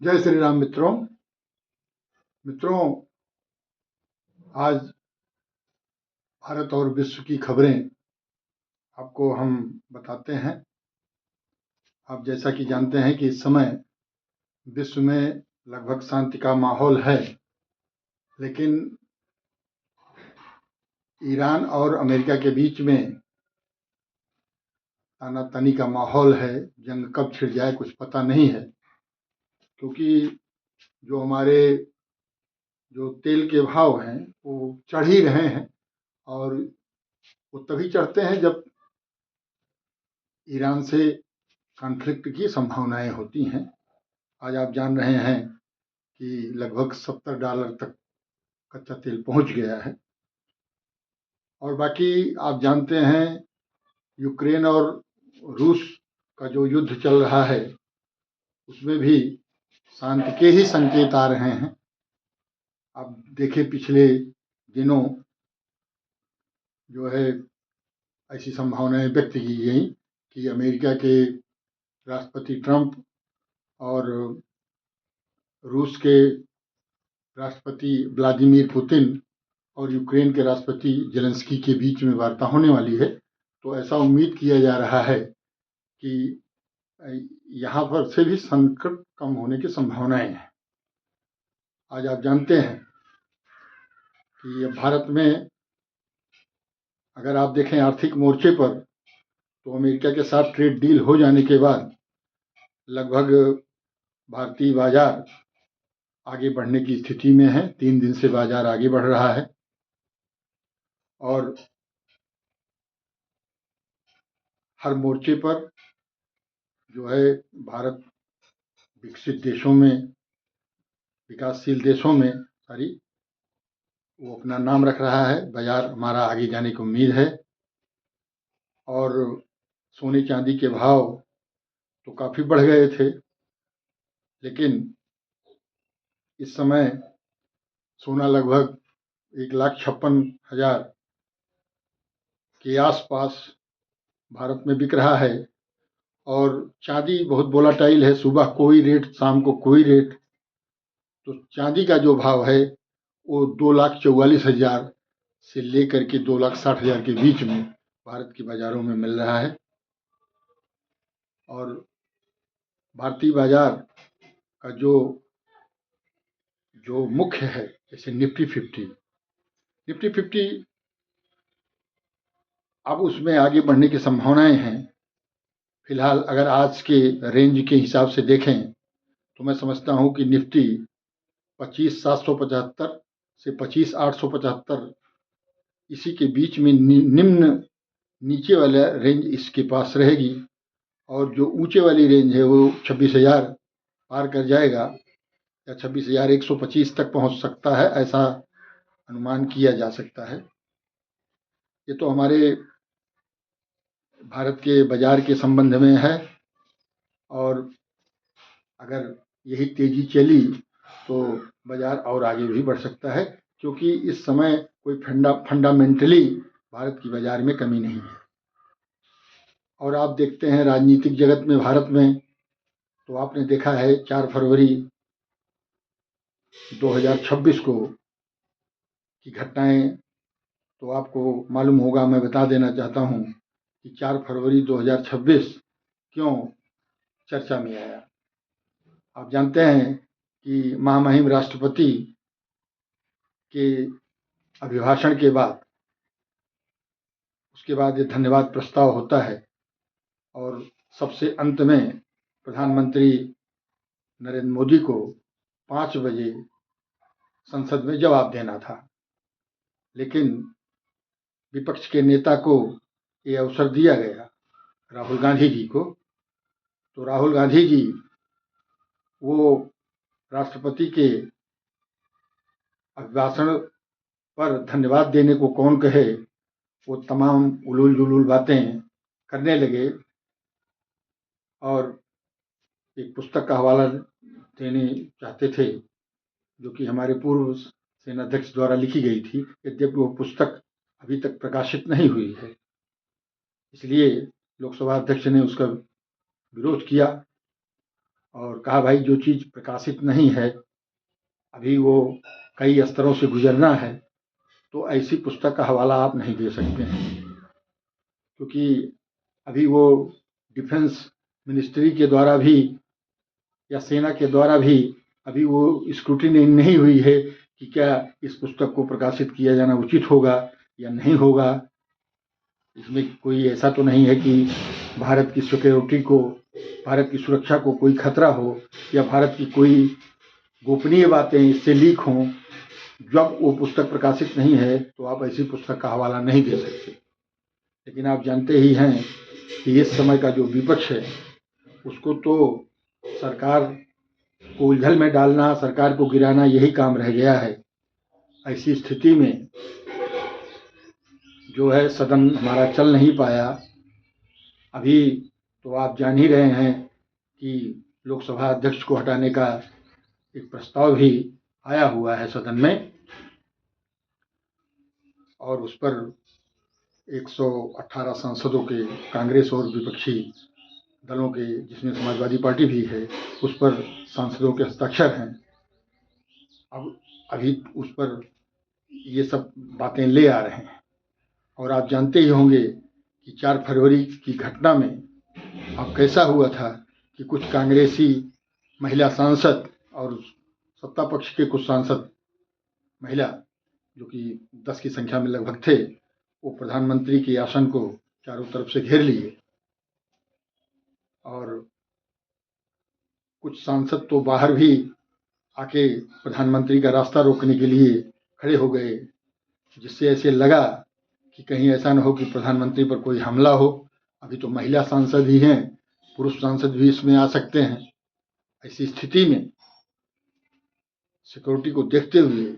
जय श्री राम मित्रों। आज भारत और विश्व की खबरें आपको हम बताते हैं। आप जैसा कि जानते हैं कि इस समय विश्व में लगभग शांति का माहौल है, लेकिन ईरान और अमेरिका के बीच में तानातनी का माहौल है। जंग कब छिड़ जाए कुछ पता नहीं है, क्योंकि जो तेल के भाव हैं वो चढ़ ही रहे हैं, और वो तभी चढ़ते हैं जब ईरान से कॉन्फ्लिक्ट की संभावनाएं होती हैं। आज आप जान रहे हैं कि लगभग $70 तक कच्चा तेल पहुंच गया है। और बाकी आप जानते हैं, यूक्रेन और रूस का जो युद्ध चल रहा है उसमें भी शांति के ही संकेत आ रहे हैं। आप देखें, पिछले दिनों जो है ऐसी संभावनाएं व्यक्त की गई कि अमेरिका के राष्ट्रपति ट्रंप और रूस के राष्ट्रपति व्लादिमीर पुतिन और यूक्रेन के राष्ट्रपति जेलेंस्की के बीच में वार्ता होने वाली है। तो ऐसा उम्मीद किया जा रहा है कि यहाँ पर से भी संकट कम होने की संभावनाएं हैं। आज आप जानते हैं कि भारत में अगर आप देखें आर्थिक मोर्चे पर, तो अमेरिका के साथ ट्रेड डील हो जाने के बाद लगभग भारतीय बाजार आगे बढ़ने की स्थिति में है। 3 दिन से बाजार आगे बढ़ रहा है, और हर मोर्चे पर जो है भारत विकसित देशों में, विकासशील देशों में वो अपना नाम रख रहा है। बाजार हमारा आगे जाने की उम्मीद है। और सोने चांदी के भाव तो काफी बढ़ गए थे, लेकिन इस समय सोना लगभग 1,56,000 के आसपास भारत में बिक रहा है। और चांदी बहुत वोलाटाइल है, सुबह कोई रेट, शाम को कोई रेट। तो चांदी का जो भाव है वो 2,44,000 से लेकर के 2,60,000 के बीच में भारत के बाजारों में मिल रहा है। और भारतीय बाजार का जो मुख्य है, जैसे निफ्टी 50 अब उसमें आगे बढ़ने की संभावनाएं हैं। फिलहाल अगर आज के रेंज के हिसाब से देखें तो मैं समझता हूं कि निफ्टी 25,775 से 25,875 इसी के बीच में निम्न नीचे वाला रेंज इसके पास रहेगी, और जो ऊंचे वाली रेंज है वो 26,000 पार कर जाएगा, या 26,125 तक पहुंच सकता है, ऐसा अनुमान किया जा सकता है। ये तो हमारे भारत के बाजार के संबंध में है, और अगर यही तेजी चली तो बाजार और आगे भी बढ़ सकता है, क्योंकि इस समय कोई फंडामेंटली भारत की बाजार में कमी नहीं है। और आप देखते हैं राजनीतिक जगत में भारत में, तो आपने देखा है 4 फरवरी 2026 को की घटनाएं, तो आपको मालूम होगा। मैं बता देना चाहता हूं कि 4 फरवरी 2026 क्यों चर्चा में आया। आप जानते हैं कि महामहिम राष्ट्रपति के अभिभाषण के बाद उसके बाद ये धन्यवाद प्रस्ताव होता है, और सबसे अंत में प्रधानमंत्री नरेंद्र मोदी को 5 बजे संसद में जवाब देना था, लेकिन विपक्ष के नेता को ये अवसर दिया गया, राहुल गांधी जी को। तो राहुल गांधी जी वो राष्ट्रपति के अभिभाषण पर धन्यवाद देने को कौन कहे, वो तमाम उलूल जुलूल बातें करने लगे, और एक पुस्तक का हवाला देने चाहते थे जो कि हमारे पूर्व सेनाध्यक्ष द्वारा लिखी गई थी, यद्यपि वो पुस्तक अभी तक प्रकाशित नहीं हुई है, इसलिए लोकसभा अध्यक्ष ने उसका विरोध किया। और कहा भाई जो चीज़ प्रकाशित नहीं है, अभी वो कई स्तरों से गुजरना है, तो ऐसी पुस्तक का हवाला आप नहीं दे सकते हैं, क्योंकि अभी वो डिफेंस मिनिस्ट्री के द्वारा भी या सेना के द्वारा भी अभी वो स्क्रूटिनी नहीं हुई है कि क्या इस पुस्तक को प्रकाशित किया जाना उचित होगा या नहीं होगा। इसमें कोई ऐसा तो नहीं है कि भारत की सिक्योरिटी को, भारत की सुरक्षा को कोई खतरा हो या भारत की कोई गोपनीय बातें इससे लीक हों। जब वो पुस्तक प्रकाशित नहीं है तो आप ऐसी पुस्तक का हवाला नहीं दे सकते। लेकिन आप जानते ही हैं कि इस समय का जो विपक्ष है उसको तो सरकार को उलझन में डालना, सरकार को गिराना, यही काम रह गया है। ऐसी स्थिति में जो है सदन हमारा चल नहीं पाया। अभी तो आप जान ही रहे हैं कि लोकसभा अध्यक्ष को हटाने का एक प्रस्ताव भी आया हुआ है सदन में, और उस पर 118 सांसदों के, कांग्रेस और विपक्षी दलों के, जिसमें समाजवादी पार्टी भी है, उस पर सांसदों के हस्ताक्षर हैं। अब अभी उस पर ये सब बातें ले आ रहे हैं। और आप जानते ही होंगे कि 4 फरवरी की घटना में अब कैसा हुआ था कि कुछ कांग्रेसी महिला सांसद और सत्ता पक्ष के कुछ सांसद महिला, जो कि 10 की संख्या में लगभग थे, वो प्रधानमंत्री के आसन को चारों तरफ से घेर लिए। और कुछ सांसद तो बाहर भी आके प्रधानमंत्री का रास्ता रोकने के लिए खड़े हो गए, जिससे ऐसे लगा कि कहीं ऐसा न हो कि प्रधानमंत्री पर कोई हमला हो। अभी तो महिला सांसद ही हैं, पुरुष सांसद भी इसमें आ सकते हैं। ऐसी स्थिति में सिक्योरिटी को देखते हुए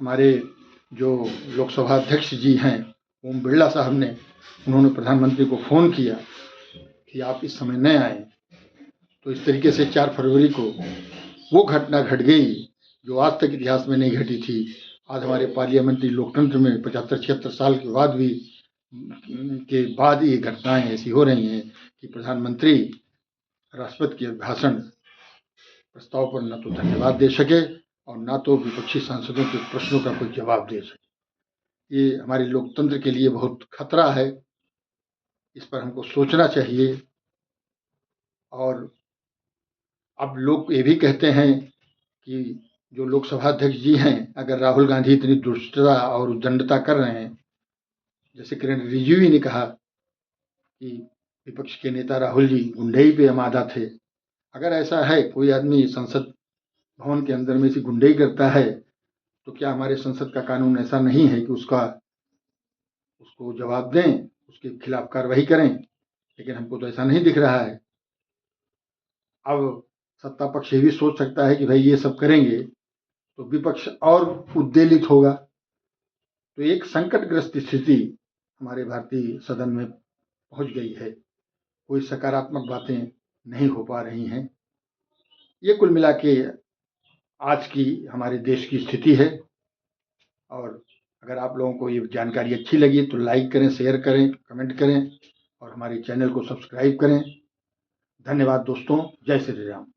हमारे जो लोकसभा अध्यक्ष जी हैं ओम बिरला साहब ने, उन्होंने प्रधानमंत्री को फ़ोन किया कि आप इस समय न आएँ। तो इस तरीके से 4 फरवरी को वो घटना घट गई जो आज तक इतिहास में नहीं घटी थी। आज हमारे पार्लियामेंट्री लोकतंत्र में 75-76 साल के बाद ये घटनाएं ऐसी हो रही हैं कि प्रधानमंत्री राष्ट्रपति के भाषण प्रस्ताव पर न तो धन्यवाद दे सके और न तो विपक्षी सांसदों के प्रश्नों का कोई जवाब दे सके। ये हमारे लोकतंत्र के लिए बहुत खतरा है, इस पर हमको सोचना चाहिए। और अब लोग ये भी कहते हैं कि जो लोकसभा अध्यक्ष जी हैं, अगर राहुल गांधी इतनी दुष्टता और उद्दंडता कर रहे हैं, जैसे किरण रिजिजू ने कहा कि विपक्ष के नेता राहुल जी गुंडई पे आमादा थे। अगर ऐसा है, कोई आदमी संसद भवन के अंदर में से गुंडई करता है, तो क्या हमारे संसद का कानून ऐसा नहीं है कि उसको जवाब दें, उसके खिलाफ कार्रवाई करें? लेकिन हमको तो ऐसा नहीं दिख रहा है। अब सत्ता पक्ष ये भी सोच सकता है कि भाई ये सब करेंगे तो विपक्ष और उद्वेलित होगा। तो एक संकटग्रस्त स्थिति हमारे भारतीय सदन में पहुंच गई है। कोई सकारात्मक बातें नहीं हो पा रही हैं। ये कुल मिला के आज की हमारे देश की स्थिति है। और अगर आप लोगों को ये जानकारी अच्छी लगी तो लाइक करें, शेयर करें, कमेंट करें और हमारे चैनल को सब्सक्राइब करें। धन्यवाद दोस्तों। जय श्री राम।